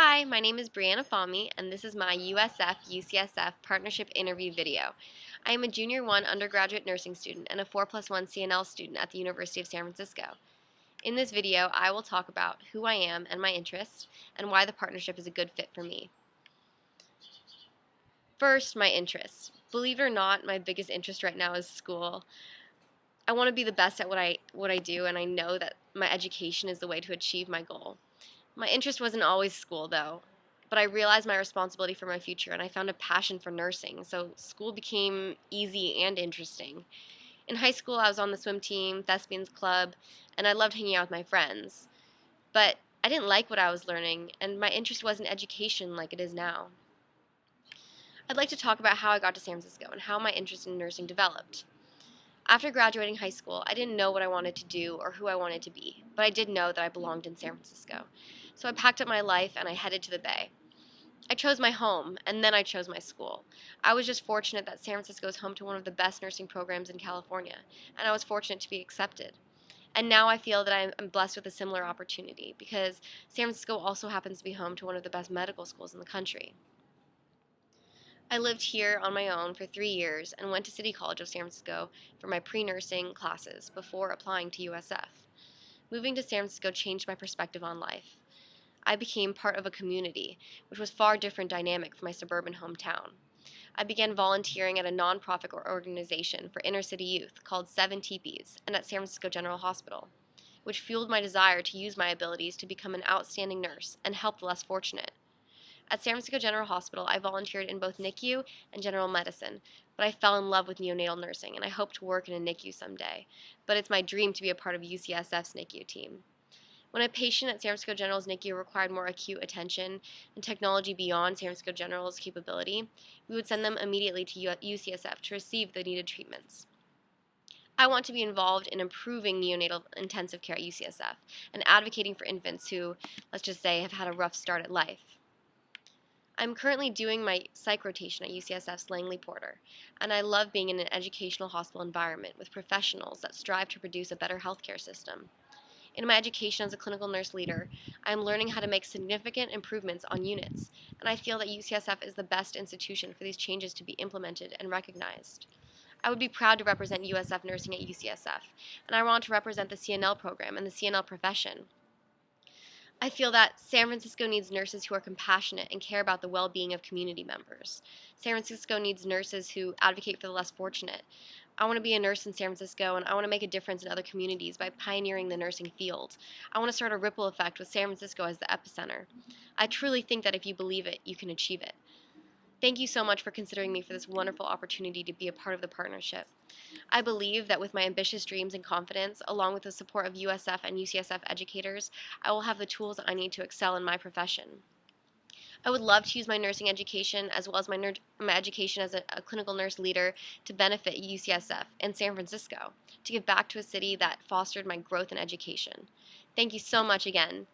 Hi, my name is Brianna Fahmy, and this is my USF-UCSF partnership interview video. I am a Junior 1 undergraduate nursing student and a 4+1 CNL student at the University of San Francisco. In this video, I will talk about who I am and my interests, and why the partnership is a good fit for me. First, my interests. Believe it or not, my biggest interest right now is school. I want to be the best at what I do, and I know that my education is the way to achieve my goal. My interest wasn't always school, though, but I realized my responsibility for my future, and I found a passion for nursing, so school became easy and interesting. In high school, I was on the swim team, thespians club, and I loved hanging out with my friends. But I didn't like what I was learning, and my interest wasn't education like it is now. I'd like to talk about how I got to San Francisco and how my interest in nursing developed. After graduating high school, I didn't know what I wanted to do or who I wanted to be, but I did know that I belonged in San Francisco. So I packed up my life and I headed to the Bay. I chose my home, and then I chose my school. I was just fortunate that San Francisco is home to one of the best nursing programs in California, and I was fortunate to be accepted. And now I feel that I'm blessed with a similar opportunity, because San Francisco also happens to be home to one of the best medical schools in the country. I lived here on my own for 3 years and went to City College of San Francisco for my pre-nursing classes before applying to USF. Moving to San Francisco changed my perspective on life. I became part of a community, which was far different dynamic from my suburban hometown. I began volunteering at a nonprofit organization for inner city youth called 7 Teepees and at San Francisco General Hospital, which fueled my desire to use my abilities to become an outstanding nurse and help the less fortunate. At San Francisco General Hospital, I volunteered in both NICU and general medicine, but I fell in love with neonatal nursing, and I hope to work in a NICU someday. But it's my dream to be a part of UCSF's NICU team. When a patient at San Francisco General's NICU required more acute attention and technology beyond San Francisco General's capability, we would send them immediately to UCSF to receive the needed treatments. I want to be involved in improving neonatal intensive care at UCSF and advocating for infants who, let's just say, have had a rough start at life. I'm currently doing my psych rotation at UCSF's Langley Porter, and I love being in an educational hospital environment with professionals that strive to produce a better healthcare system. In my education as a clinical nurse leader, I am learning how to make significant improvements on units, and I feel that UCSF is the best institution for these changes to be implemented and recognized. I would be proud to represent USF nursing at UCSF, and I want to represent the CNL program and the CNL profession. I feel that San Francisco needs nurses who are compassionate and care about the well-being of community members. San Francisco needs nurses who advocate for the less fortunate. I want to be a nurse in San Francisco, and I want to make a difference in other communities by pioneering the nursing field. I want to start a ripple effect with San Francisco as the epicenter. I truly think that if you believe it, you can achieve it. Thank you so much for considering me for this wonderful opportunity to be a part of the partnership. I believe that with my ambitious dreams and confidence, along with the support of USF and UCSF educators, I will have the tools I need to excel in my profession. I would love to use my nursing education as well as my education as a clinical nurse leader to benefit UCSF and San Francisco, to give back to a city that fostered my growth in education. Thank you so much again.